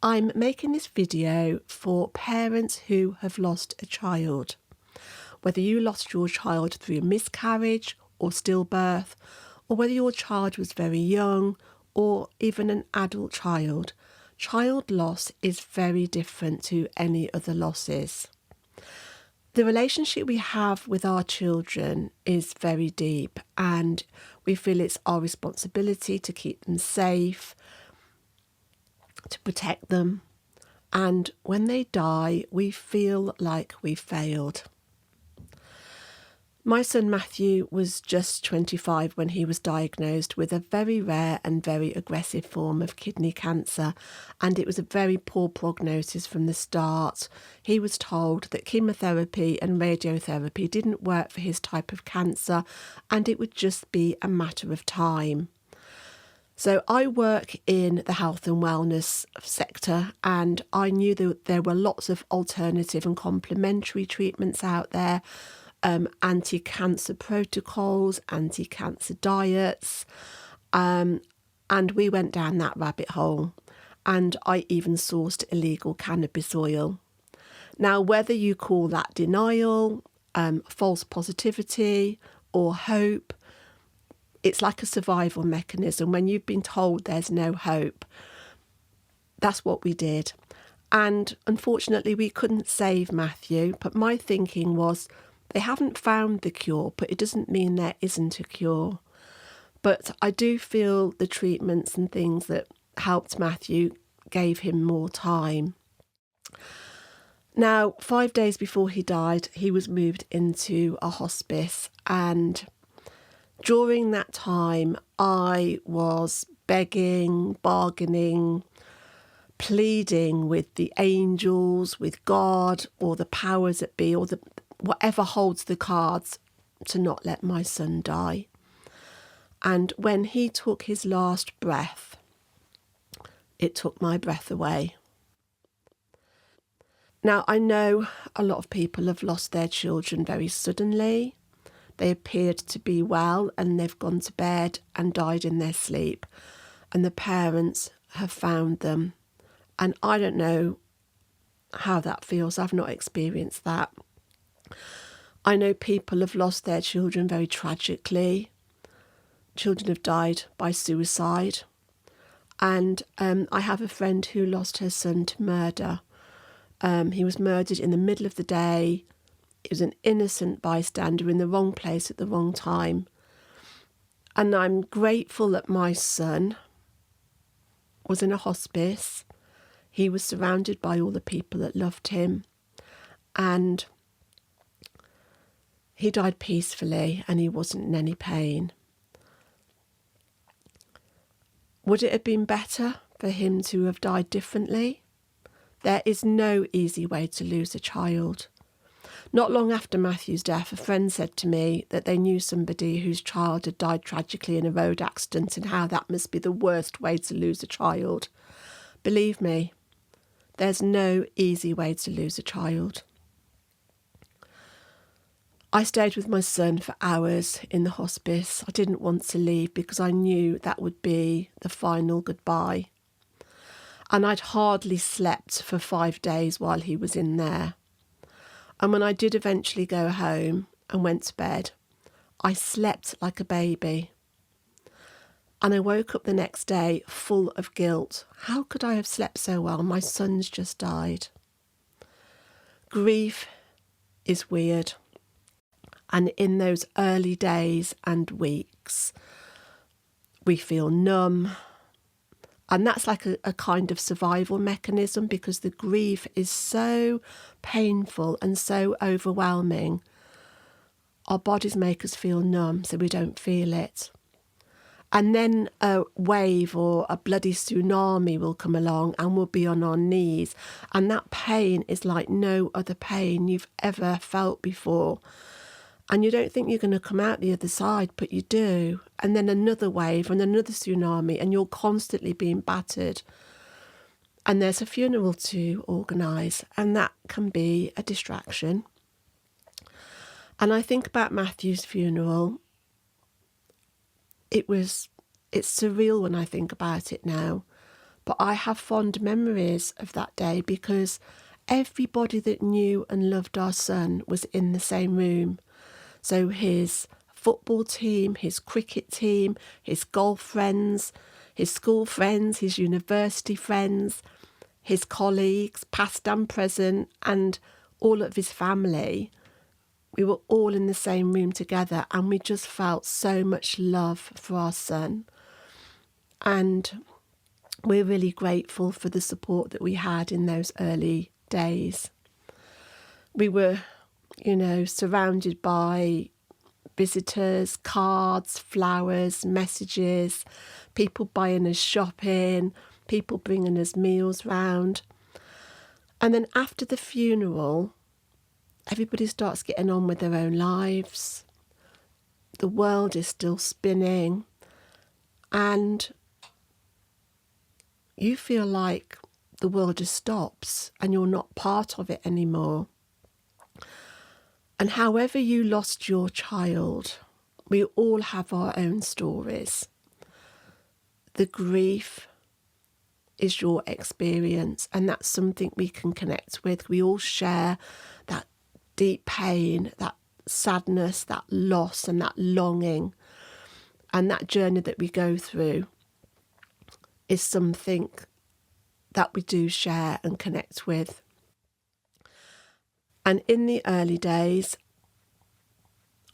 I'm making this video for parents who have lost a child. Whether you lost your child through miscarriage or stillbirth, or whether your child was very young or even an adult child, child loss is very different to any other losses. The relationship we have with our children is very deep, and we feel it's our responsibility to keep them safe, to protect them, and when they die, we feel like we failed. My son Matthew was just 25 when he was diagnosed with a very rare and very aggressive form of kidney cancer, and it was a very poor prognosis from the start. He was told that chemotherapy and radiotherapy didn't work for his type of cancer, and it would just be a matter of time. So I work in the health and wellness sector, and I knew that there were lots of alternative and complementary treatments out there, anti-cancer protocols, anti-cancer diets, and we went down that rabbit hole, and I even sourced illegal cannabis oil. Now, whether you call that denial, false positivity or hope, it's like a survival mechanism. When you've been told there's no hope, that's what we did. And unfortunately, we couldn't save Matthew. But my thinking was, they haven't found the cure, but it doesn't mean there isn't a cure. But I do feel the treatments and things that helped Matthew gave him more time. Now, 5 days before he died, he was moved into a hospice, and during that time, I was begging, bargaining, pleading with the angels, with God, or the powers that be, or whatever holds the cards, to not let my son die. And when he took his last breath, it took my breath away. Now, I know a lot of people have lost their children very suddenly. They appeared to be well and they've gone to bed and died in their sleep, and the parents have found them. And I don't know how that feels. I've not experienced that. I know people have lost their children very tragically. Children have died by suicide. And I have a friend who lost her son to murder. He was murdered in the middle of the day. He was an innocent bystander in the wrong place at the wrong time. And I'm grateful that my son was in a hospice. He was surrounded by all the people that loved him. And he died peacefully and he wasn't in any pain. Would it have been better for him to have died differently? There is no easy way to lose a child. Not long after Matthew's death, a friend said to me that they knew somebody whose child had died tragically in a road accident, and how that must be the worst way to lose a child. Believe me, there's no easy way to lose a child. I stayed with my son for hours in the hospice. I didn't want to leave because I knew that would be the final goodbye. And I'd hardly slept for 5 days while he was in there. And when I did eventually go home and went to bed, I slept like a baby. And I woke up the next day full of guilt. How could I have slept so well? My son's just died. Grief is weird. And in those early days and weeks, we feel numb. And that's like a kind of survival mechanism, because the grief is so painful and so overwhelming. Our bodies make us feel numb so we don't feel it. And then a wave or a bloody tsunami will come along and we'll be on our knees. And that pain is like no other pain you've ever felt before. And you don't think you're going to come out the other side, but you do. And then another wave and another tsunami, and you're constantly being battered. And there's a funeral to organise, and that can be a distraction. And I think about Matthew's funeral. It's surreal when I think about it now. But I have fond memories of that day because everybody that knew and loved our son was in the same room. So his football team, his cricket team, his golf friends, his school friends, his university friends, his colleagues, past and present, and all of his family. We were all in the same room together, and we just felt so much love for our son. And we're really grateful for the support that we had in those early days. We were, surrounded by visitors, cards, flowers, messages, people buying us shopping, people bringing us meals round. And then after the funeral, everybody starts getting on with their own lives. The world is still spinning, and you feel like the world just stops and you're not part of it anymore. And however you lost your child, we all have our own stories. The grief is your experience, and that's something we can connect with. We all share that deep pain, that sadness, that loss and that longing, and that journey that we go through is something that we do share and connect with. And in the early days,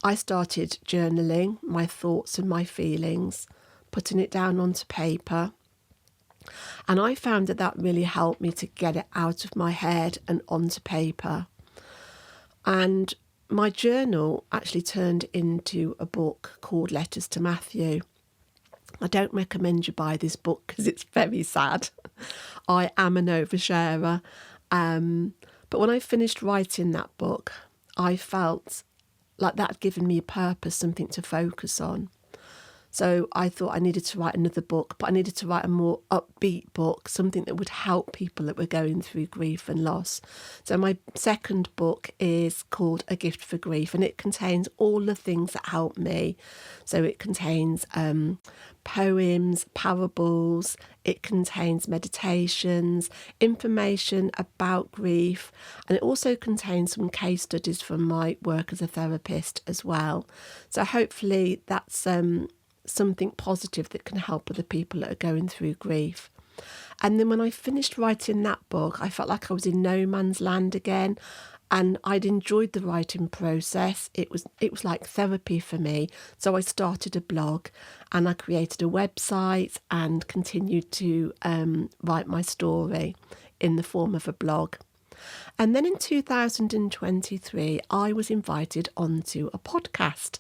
I started journaling my thoughts and my feelings, putting it down onto paper. And I found that really helped me to get it out of my head and onto paper. And my journal actually turned into a book called Letters to Matthew. I don't recommend you buy this book because it's very sad. I am an oversharer. But when I finished writing that book, I felt like that had given me a purpose, something to focus on. So I thought I needed to write another book, but I needed to write a more upbeat book, something that would help people that were going through grief and loss. So my second book is called A Gift for Grief, and it contains all the things that helped me. So it contains poems, parables, it contains meditations, information about grief, and it also contains some case studies from my work as a therapist as well. So hopefully that's something positive that can help other people that are going through grief. And then when I finished writing that book, I felt like I was in no man's land again, and I'd enjoyed the writing process. It was like therapy for me. So I started a blog and I created a website and continued to write my story in the form of a blog. And then in 2023, I was invited onto a podcast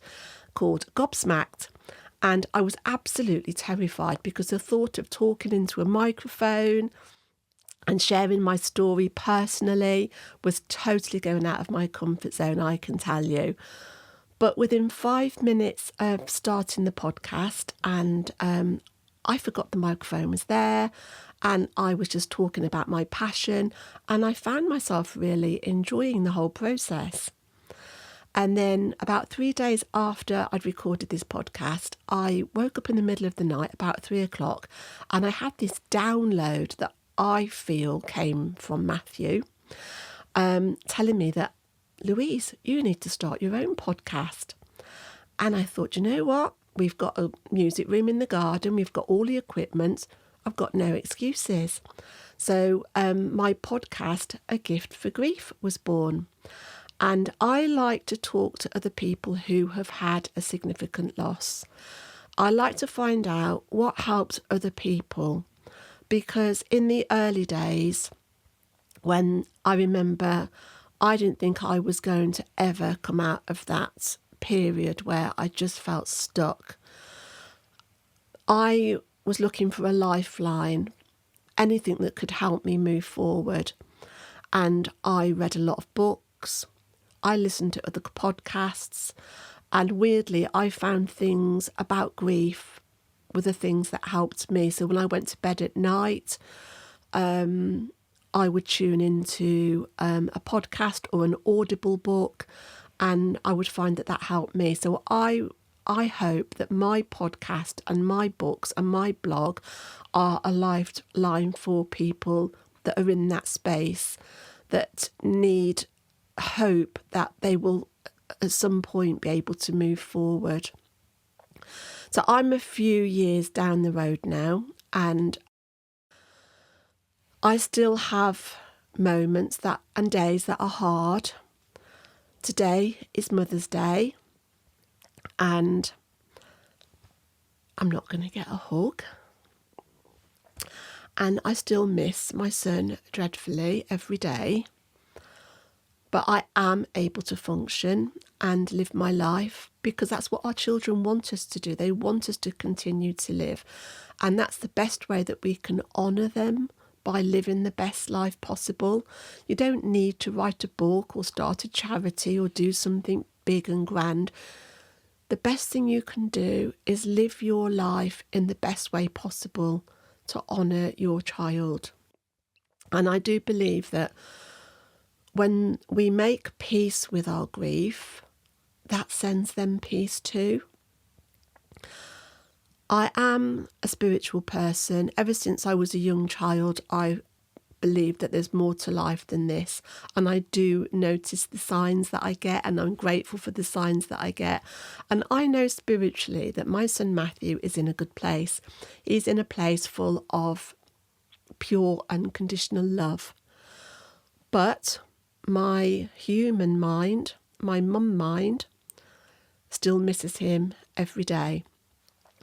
called Gobsmacked. And I was absolutely terrified because the thought of talking into a microphone and sharing my story personally was totally going out of my comfort zone, I can tell you. But within 5 minutes of starting the podcast, and I forgot the microphone was there, and I was just talking about my passion, and I found myself really enjoying the whole process. And then about 3 days after I'd recorded this podcast, I woke up in the middle of the night, about 3 o'clock, and I had this download that I feel came from Matthew, telling me that, Louise, you need to start your own podcast. And I thought, you know what? We've got a music room in the garden. We've got all the equipment. I've got no excuses. So my podcast, A Gift for Grief, was born. And I like to talk to other people who have had a significant loss. I like to find out what helps other people, because in the early days, when I remember, I didn't think I was going to ever come out of that period where I just felt stuck. I was looking for a lifeline, anything that could help me move forward. And I read a lot of books. I listened to other podcasts, and weirdly, I found things about grief were the things that helped me. So when I went to bed at night, I would tune into a podcast or an Audible book, and I would find that helped me. So I hope that my podcast and my books and my blog are a lifeline for people that are in that space, that need hope that they will at some point be able to move forward. So I'm a few years down the road now, and I still have moments and days that are hard. Today is Mother's Day, and I'm not going to get a hug. And I still miss my son dreadfully every day. But I am able to function and live my life because that's what our children want us to do. They want us to continue to live. And that's the best way that we can honour them, by living the best life possible. You don't need to write a book or start a charity or do something big and grand. The best thing you can do is live your life in the best way possible to honour your child. And I do believe that when we make peace with our grief, that sends them peace too. I am a spiritual person. Ever since I was a young child, I believe that there's more to life than this. And I do notice the signs that I get, and I'm grateful for the signs that I get. And I know spiritually that my son Matthew is in a good place. He's in a place full of pure, unconditional love. But my human mind, my mum mind, still misses him every day.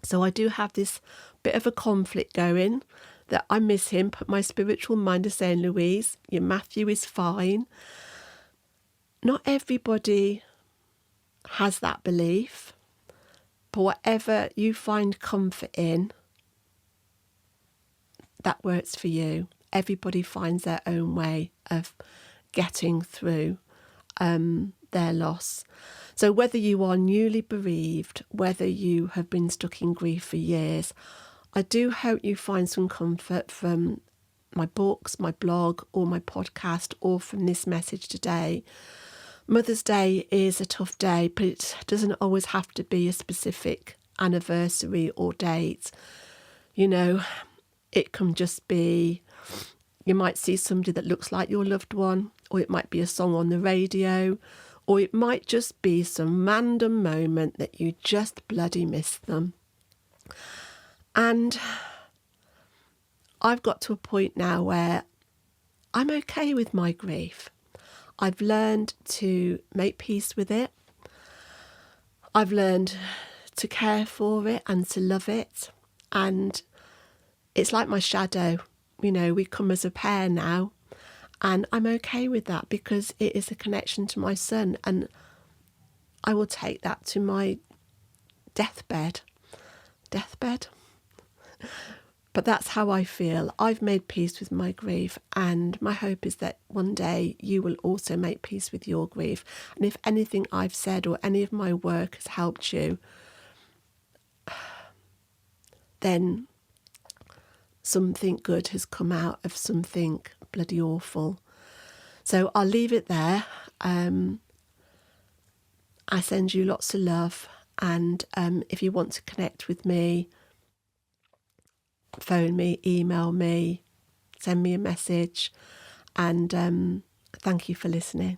So I do have this bit of a conflict going, that I miss him, but my spiritual mind is saying, Louise, your Matthew is fine. Not everybody has that belief, but whatever you find comfort in, that works for you. Everybody finds their own way of getting through their loss. So whether you are newly bereaved, whether you have been stuck in grief for years, I do hope you find some comfort from my books, my blog, or my podcast, or from this message today. Mother's Day is a tough day, but it doesn't always have to be a specific anniversary or date. You know, it can just be, you might see somebody that looks like your loved one, or it might be a song on the radio, or it might just be some random moment that you just bloody miss them. And I've got to a point now where I'm okay with my grief. I've learned to make peace with it. I've learned to care for it and to love it. And it's like my shadow. You know, we come as a pair now. And I'm okay with that because it is a connection to my son. And I will take that to my deathbed. Deathbed? But that's how I feel. I've made peace with my grief, and my hope is that one day you will also make peace with your grief. And if anything I've said or any of my work has helped you, then something good has come out of something bloody awful. So I'll leave it there. I send you lots of love, and if you want to connect with me, phone me, email me, send me a message, and thank you for listening.